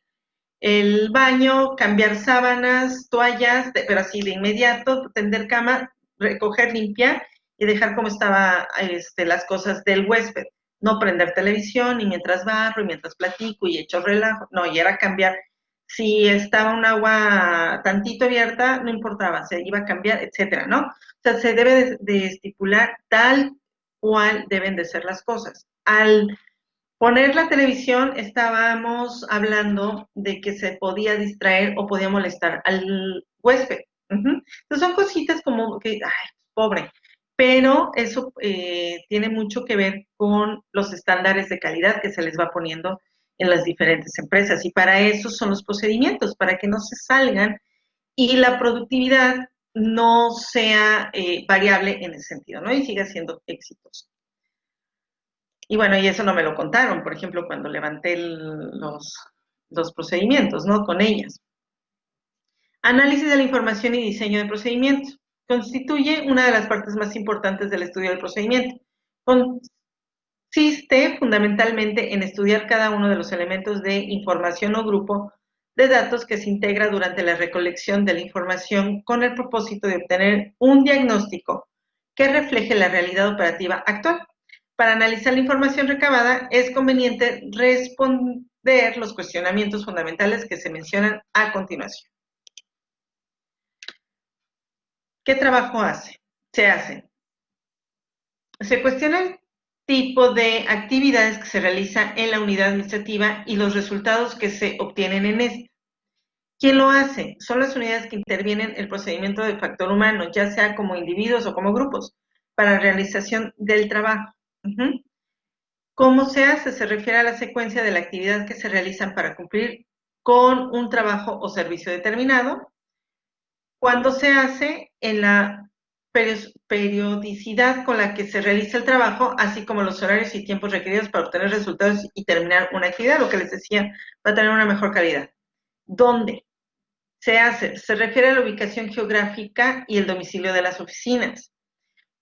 baño, cambiar sábanas, toallas, pero así de inmediato, tender cama, recoger, limpiar y dejar como estaba las cosas del huésped. No prender televisión, y mientras barro, y mientras platico y echo relajo. No, y era cambiar. Si estaba un agua tantito abierta, no importaba, se iba a cambiar, etcétera, ¿no? O sea, se debe de estipular tal cual deben de ser las cosas. Al poner la televisión, estábamos hablando de que se podía distraer o podía molestar al huésped. Entonces son cositas como que, ay, pobre, pero eso tiene mucho que ver con los estándares de calidad que se les va poniendo en las diferentes empresas, y para eso son los procedimientos, para que no se salgan y la productividad no sea variable en ese sentido, ¿no? Y siga siendo exitosa. Y bueno, y eso no me lo contaron, por ejemplo, cuando levanté los procedimientos, ¿no? Con ellas. Análisis de la información y diseño de procedimientos. Constituye una de las partes más importantes del estudio del procedimiento. Consiste fundamentalmente en estudiar cada uno de los elementos de información o grupo de datos que se integra durante la recolección de la información con el propósito de obtener un diagnóstico que refleje la realidad operativa actual. Para analizar la información recabada, es conveniente responder los cuestionamientos fundamentales que se mencionan a continuación. ¿Qué trabajo se hace? Se cuestiona el tipo de actividades que se realiza en la unidad administrativa y los resultados que se obtienen en esta. ¿Quién lo hace? Son las unidades que intervienen en el procedimiento del factor humano, ya sea como individuos o como grupos, para la realización del trabajo. ¿Cómo se hace? Se refiere a la secuencia de la actividad que se realizan para cumplir con un trabajo o servicio determinado. Cuando se hace en la periodicidad con la que se realiza el trabajo, así como los horarios y tiempos requeridos para obtener resultados y terminar una actividad, lo que les decía, para tener una mejor calidad. ¿Dónde se hace? Se refiere a la ubicación geográfica y el domicilio de las oficinas.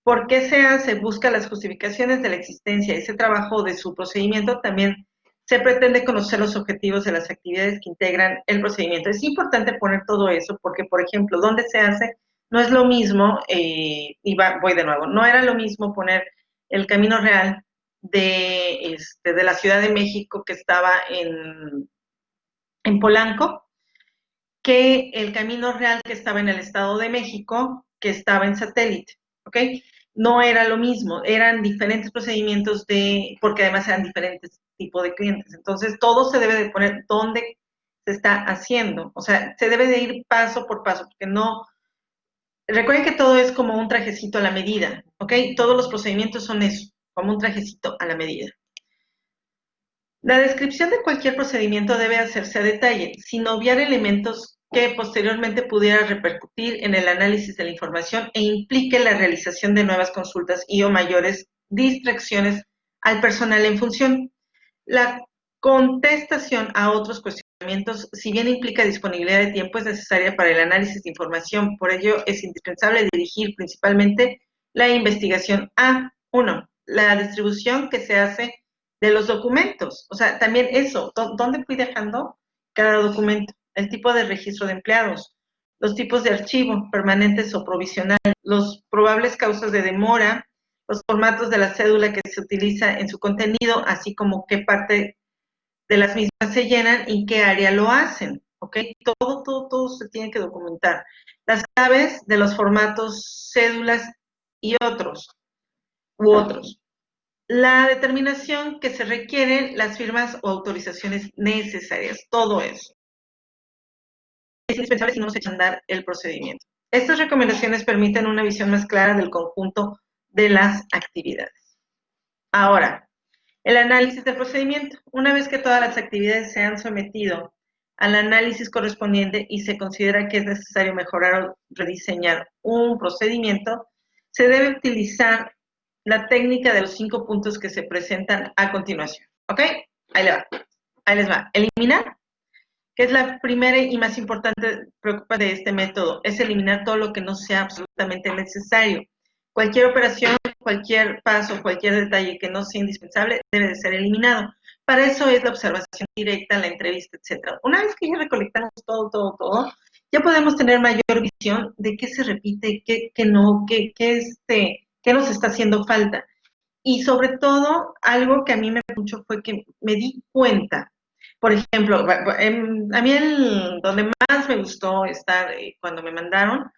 ¿Por qué se hace? Busca las justificaciones de la existencia de ese trabajo o de su procedimiento. También se pretende conocer los objetivos de las actividades que integran el procedimiento. Es importante poner todo eso porque, por ejemplo, ¿dónde se hace? No es lo mismo, voy de nuevo, no era lo mismo poner el Camino Real de la Ciudad de México que estaba en Polanco, que el Camino Real que estaba en el Estado de México, que estaba en Satélite, ¿ok? No era lo mismo, eran diferentes procedimientos porque además eran diferentes tipos de clientes. Entonces, todo se debe de poner dónde se está haciendo. O sea, se debe de ir paso por paso, porque no. Recuerden que todo es como un trajecito a la medida, ¿ok? Todos los procedimientos son eso, como un trajecito a la medida. La descripción de cualquier procedimiento debe hacerse a detalle, sin obviar elementos que posteriormente pudiera repercutir en el análisis de la información e implique la realización de nuevas consultas y o mayores distracciones al personal en función. La contestación a otros cuestionamientos, si bien implica disponibilidad de tiempo, es necesaria para el análisis de información. Por ello, es indispensable dirigir principalmente la investigación a, uno, la distribución que se hace de los documentos. O sea, también eso, ¿dónde fui dejando cada documento? El tipo de registro de empleados, los tipos de archivo, permanentes o provisionales, los probables causas de demora, los formatos de la cédula que se utiliza en su contenido, así como qué parte de las mismas se llenan y qué área lo hacen, ¿ok? Todo se tiene que documentar. Las claves de los formatos, cédulas y otros, u otros. La determinación que se requiere, las firmas o autorizaciones necesarias, todo eso. Es indispensable si no se echa a andar el procedimiento. Estas recomendaciones permiten una visión más clara del conjunto de las actividades. Ahora, el análisis del procedimiento. Una vez que todas las actividades se han sometido al análisis correspondiente y se considera que es necesario mejorar o rediseñar un procedimiento, se debe utilizar la técnica de los 5 puntos que se presentan a continuación. ¿Ok? Ahí les va. Eliminar, que es la primera y más importante preocupa de este método, es eliminar todo lo que no sea absolutamente necesario. Cualquier operación, cualquier paso, cualquier detalle que no sea indispensable debe de ser eliminado. Para eso es la observación directa, la entrevista, etc. Una vez que ya recolectamos todo, ya podemos tener mayor visión de qué se repite, qué no, qué nos está haciendo falta. Y sobre todo, algo que a mí me mucho fue que me di cuenta. Por ejemplo, a mí donde más me gustó estar cuando me mandaron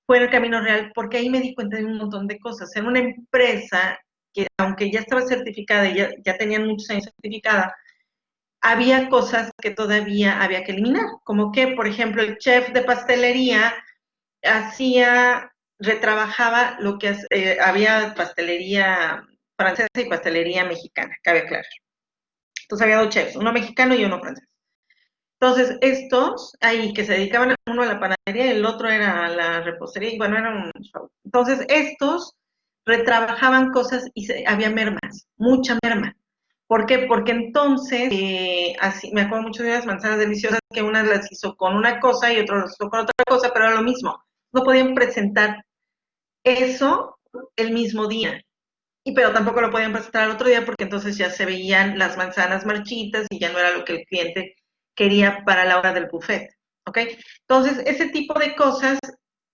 fue el Camino Real, porque ahí me di cuenta de un montón de cosas. Era una empresa que, aunque ya estaba certificada y ya tenían muchos años certificada, había cosas que todavía había que eliminar, como que, por ejemplo, el chef de pastelería retrabajaba lo que había pastelería francesa y pastelería mexicana, cabe aclarar. Entonces había 2 chefs, uno mexicano y uno francés. Entonces, estos ahí que se dedicaban uno a la panadería y el otro era a la repostería, y bueno, era un show. Entonces, estos retrabajaban cosas y había mermas, mucha merma. ¿Por qué? Porque entonces, así, me acuerdo mucho de unas manzanas deliciosas que una las hizo con una cosa y otro las hizo con otra cosa, pero era lo mismo. No podían presentar eso el mismo día. Pero tampoco lo podían presentar al otro día porque entonces ya se veían las manzanas marchitas y ya no era lo que el cliente quería para la hora del buffet, ¿ok? Entonces, ese tipo de cosas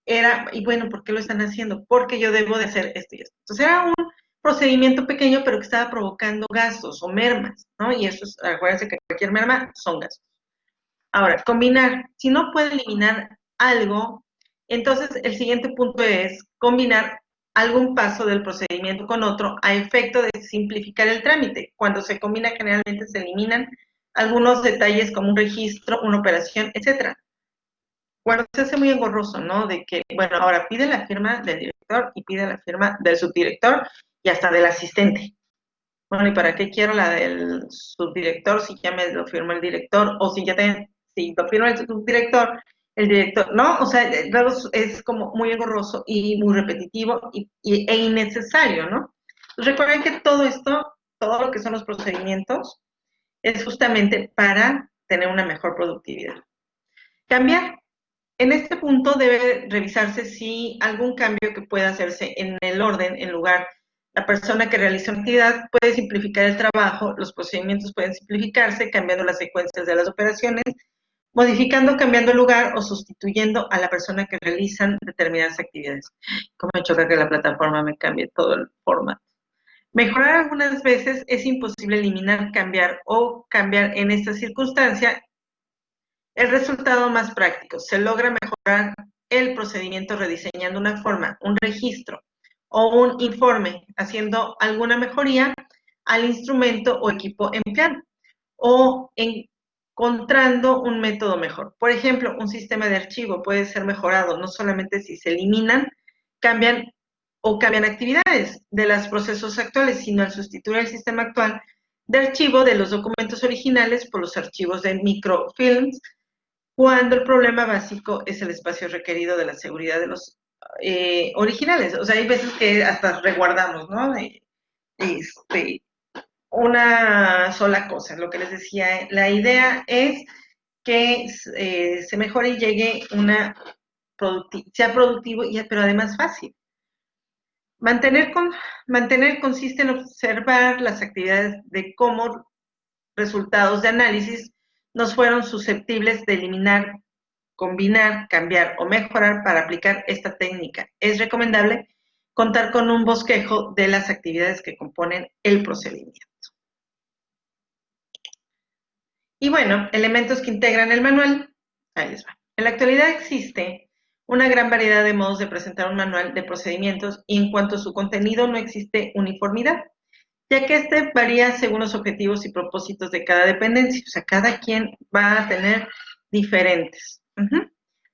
era, y bueno, ¿por qué lo están haciendo? Porque yo debo de hacer esto y esto. Entonces, era un procedimiento pequeño, pero que estaba provocando gastos o mermas, ¿no? Y eso es, acuérdense que cualquier merma son gastos. Ahora, combinar. Si no puede eliminar algo, entonces el siguiente punto es combinar algún paso del procedimiento con otro a efecto de simplificar el trámite. Cuando se combina, generalmente se eliminan algunos detalles como un registro, una operación, etcétera. Cuando se hace muy engorroso, ¿no? De que, bueno, ahora pide la firma del director y pide la firma del subdirector y hasta del asistente. Bueno, ¿y para qué quiero la del subdirector si ya me lo firmó el director? O si lo firma el subdirector, el director, ¿no? O sea, es como muy engorroso y muy repetitivo e innecesario, ¿no? Pues recuerden que todo esto, todo lo que son los procedimientos, es justamente para tener una mejor productividad. Cambiar. En este punto debe revisarse si algún cambio que pueda hacerse en el orden, en lugar, la persona que realiza una actividad puede simplificar el trabajo, los procedimientos pueden simplificarse cambiando las secuencias de las operaciones, modificando, cambiando el lugar o sustituyendo a la persona que realizan determinadas actividades. Como me choca que la plataforma me cambie todo el formato. Mejorar algunas veces es imposible eliminar, cambiar o cambiar en esta circunstancia el resultado más práctico. Se logra mejorar el procedimiento rediseñando una forma, un registro o un informe, haciendo alguna mejoría al instrumento o equipo empleado o encontrando un método mejor. Por ejemplo, un sistema de archivo puede ser mejorado no solamente si se eliminan, cambian o cambian actividades de los procesos actuales, sino al sustituir el sistema actual de archivo de los documentos originales por los archivos de microfilms, cuando el problema básico es el espacio requerido de la seguridad de los originales. O sea, hay veces que hasta reguardamos, ¿no? Una sola cosa, lo que les decía, la idea es que se mejore y llegue sea productivo, pero además fácil. Mantener consiste en observar las actividades de cómo resultados de análisis nos fueron susceptibles de eliminar, combinar, cambiar o mejorar para aplicar esta técnica. Es recomendable contar con un bosquejo de las actividades que componen el procedimiento. Y bueno, elementos que integran el manual. Ahí les va. En la actualidad existe una gran variedad de modos de presentar un manual de procedimientos y en cuanto a su contenido no existe uniformidad, ya que este varía según los objetivos y propósitos de cada dependencia. O sea, cada quien va a tener diferentes.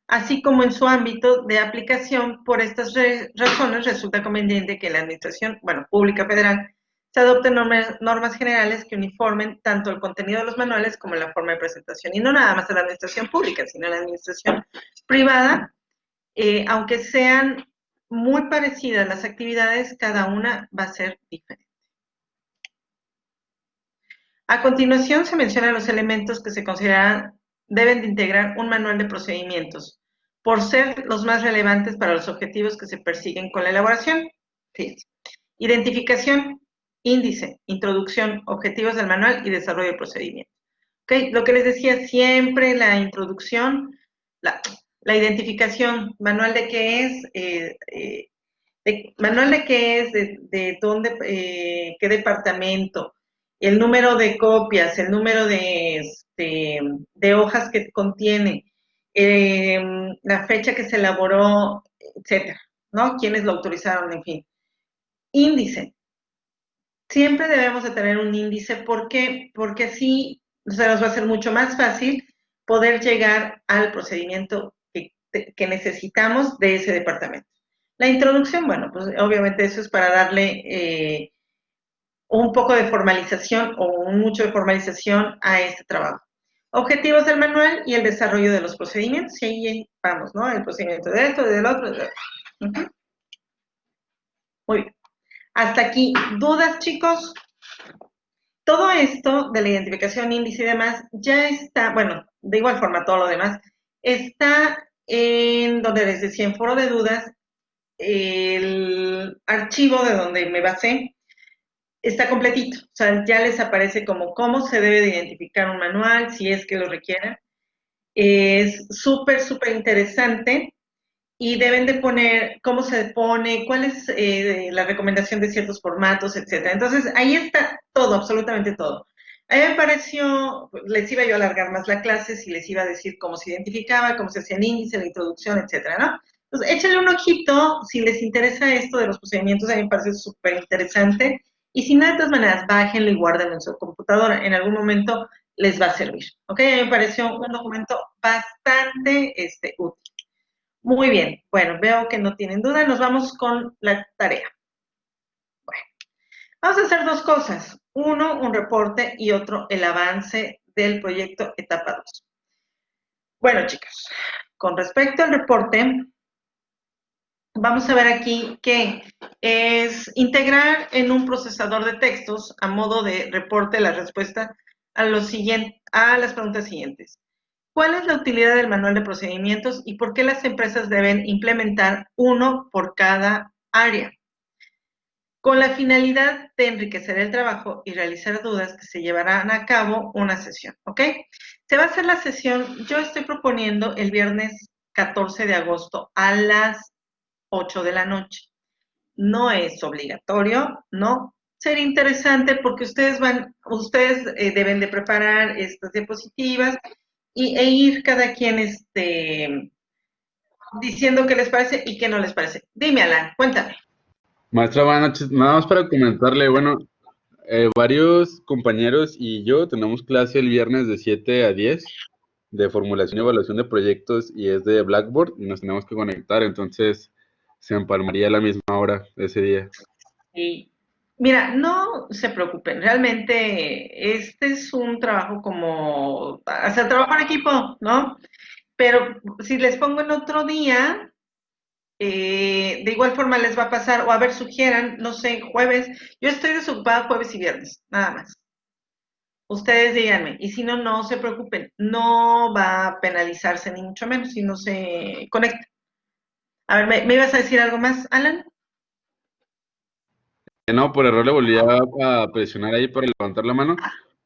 Así como en su ámbito de aplicación, por estas razones resulta conveniente que la Administración, Pública Federal, se adopten normas generales que uniformen tanto el contenido de los manuales como la forma de presentación. Y no nada más en la Administración Pública, sino en la Administración Privada, aunque sean muy parecidas las actividades, cada una va a ser diferente. A continuación se mencionan los elementos que se consideran deben de integrar un manual de procedimientos, por ser los más relevantes para los objetivos que se persiguen con la elaboración. Fíjense. Identificación, índice, introducción, objetivos del manual y desarrollo de procedimiento. ¿Okay? Lo que les decía, siempre la introducción, la identificación, manual de qué es, manual de qué es, de dónde, qué departamento, el número de copias, el número de hojas que contiene, la fecha que se elaboró, etcétera, ¿no? Quiénes lo autorizaron, en fin. Índice. Siempre debemos de tener un índice. ¿Por qué? Porque así se nos va a hacer mucho más fácil poder llegar al procedimiento que necesitamos de ese departamento. La introducción, bueno, pues obviamente eso es para darle un poco de formalización o mucho de formalización a este trabajo. Objetivos del manual y el desarrollo de los procedimientos, y ahí vamos, ¿no? El procedimiento de esto, del otro, de otro. Muy bien. Hasta aquí, ¿dudas, chicos? Todo esto de la identificación, índice y demás, ya está, bueno, de igual forma todo lo demás, está en donde les decía, en foro de dudas, el archivo de donde me basé está completito. O sea, ya les aparece como cómo se debe de identificar un manual, si es que lo requieren. Es súper, súper interesante y deben de poner cómo se pone, cuál es la recomendación de ciertos formatos, etcétera. Entonces, ahí está todo, absolutamente todo. A mí me pareció, les iba yo a alargar más la clase si les iba a decir cómo se identificaba, cómo se hacía el índice, la introducción, etcétera, ¿no? Entonces, échenle un ojito si les interesa esto de los procedimientos, a mí me parece súper interesante. Y si no, de todas maneras, bájenlo y guárdenlo en su computadora. En algún momento les va a servir. ¿Ok? A mí me pareció un documento bastante útil. Muy bien, bueno, veo que no tienen duda, nos vamos con la tarea. Bueno, vamos a hacer dos cosas. Uno, un reporte y otro, el avance del proyecto etapa 2. Bueno, chicos, con respecto al reporte, vamos a ver aquí que es integrar en un procesador de textos a modo de reporte la respuesta a las preguntas siguientes. ¿Cuál es la utilidad del manual de procedimientos y por qué las empresas deben implementar uno por cada área? Con la finalidad de enriquecer el trabajo y realizar dudas que se llevarán a cabo una sesión, ¿ok? Se va a hacer la sesión, yo estoy proponiendo el viernes 14 de agosto a las 8 de la noche. No es obligatorio, ¿no? ser interesante porque ustedes deben de preparar estas diapositivas e ir cada quien diciendo qué les parece y qué no les parece. Dime, Alan, cuéntame. Maestra, buenas noches. Nada más para comentarle, bueno, varios compañeros y yo tenemos clase el viernes de 7 a 10 de formulación y evaluación de proyectos y es de Blackboard y nos tenemos que conectar, entonces se empalmaría a la misma hora ese día. Y mira, no se preocupen, realmente este es un trabajo como hacer trabajo en equipo, ¿no? Pero si les pongo en otro día, de igual forma les va a pasar, o a ver, sugieran, no sé, jueves. Yo estoy desocupada jueves y viernes, nada más. Ustedes díganme, y si no, no se preocupen, no va a penalizarse ni mucho menos si no se conecta. A ver, ¿me ibas a decir algo más, Alan? No, por error le volví a presionar ahí para levantar la mano.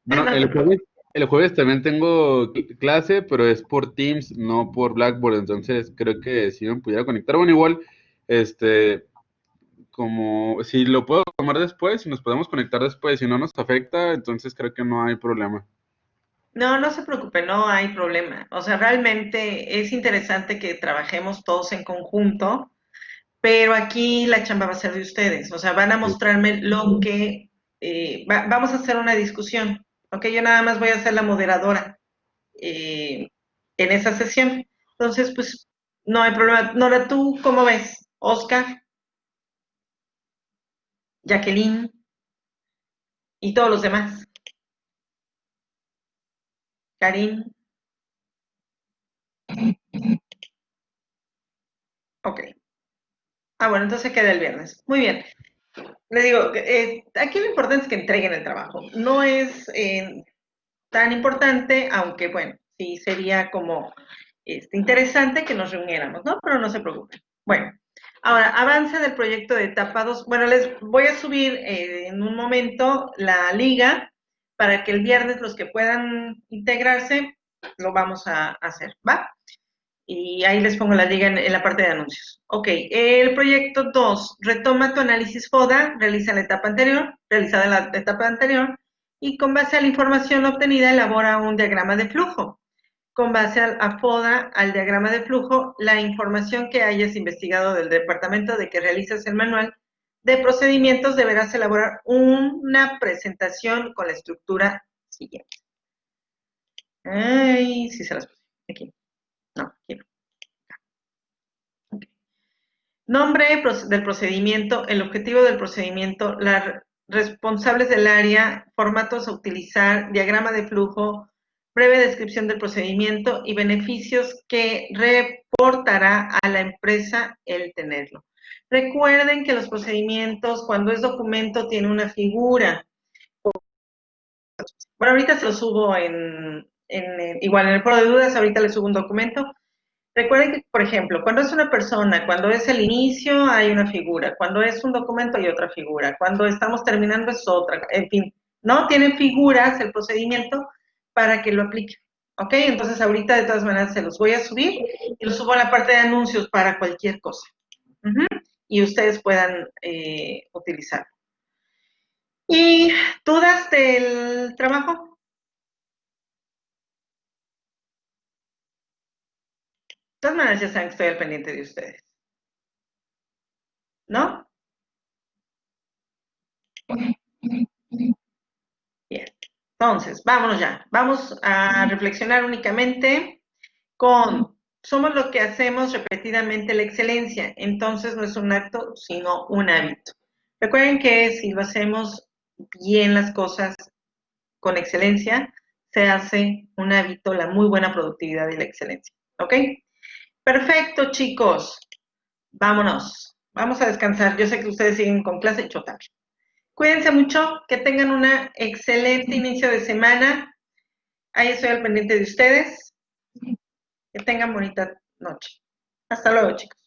Bueno, No te preocupes. el jueves también tengo clase, pero es por Teams, no por Blackboard, entonces creo que si me pudiera conectar, bueno, igual, este, como si lo puedo tomar después, si nos podemos conectar después, si no nos afecta, entonces creo que no hay problema. No, no se preocupe, no hay problema. O sea, realmente es interesante que trabajemos todos en conjunto, pero aquí la chamba va a ser de ustedes. O sea, van a mostrarme lo que vamos a hacer una discusión. Ok, yo nada más voy a ser la moderadora eh, en esa sesión. Entonces, pues no hay problema. Nora, ¿tú cómo ves? Oscar, Jacqueline y todos los demás. Karim, ok. Ah, bueno, entonces queda el viernes. Muy bien. Le digo, aquí lo importante es que entreguen el trabajo. No es tan importante, aunque bueno, sí sería como interesante que nos reuniéramos, ¿no? Pero no se preocupen. Bueno, ahora, avance del proyecto de etapa 2. Bueno, les voy a subir en un momento la liga para que el viernes los que puedan integrarse lo vamos a hacer, ¿va? Y ahí les pongo la liga en la parte de anuncios. Ok, el proyecto 2, retoma tu análisis FODA, realizada en la etapa anterior, y con base a la información obtenida elabora un diagrama de flujo. Con base a FODA, al diagrama de flujo, la información que hayas investigado del departamento de que realizas el manual de procedimientos, deberás elaborar una presentación con la estructura siguiente. Ay, sí se las puse. Aquí. No, aquí no. Nombre del procedimiento, el objetivo del procedimiento, las responsables del área, formatos a utilizar, diagrama de flujo, breve descripción del procedimiento y beneficios que reportará a la empresa el tenerlo. Recuerden que los procedimientos, cuando es documento, tiene una figura. Bueno, ahorita se lo subo igual en el foro de dudas, ahorita les subo un documento. Recuerden que, por ejemplo, cuando es una persona, cuando es el inicio hay una figura, cuando es un documento hay otra figura, cuando estamos terminando es otra, en fin, ¿no? Tienen figuras el procedimiento para que lo apliquen, ¿ok? Entonces ahorita de todas maneras se los voy a subir y los subo a la parte de anuncios para cualquier cosa. Y ustedes puedan utilizarlo. ¿Y dudas del trabajo? De todas maneras ya saben que estoy al pendiente de ustedes, ¿no? Bien. Entonces, vámonos ya. Vamos a reflexionar únicamente con, somos lo que hacemos repetidamente la excelencia. Entonces, no es un acto, sino un hábito. Recuerden que si lo hacemos bien las cosas con excelencia, se hace un hábito, la muy buena productividad y la excelencia. ¿Ok? Perfecto, chicos. Vámonos. Vamos a descansar. Yo sé que ustedes siguen con clase, yo también. Cuídense mucho, que tengan un excelente inicio de semana. Ahí estoy al pendiente de ustedes. Que tengan bonita noche. Hasta luego, chicos.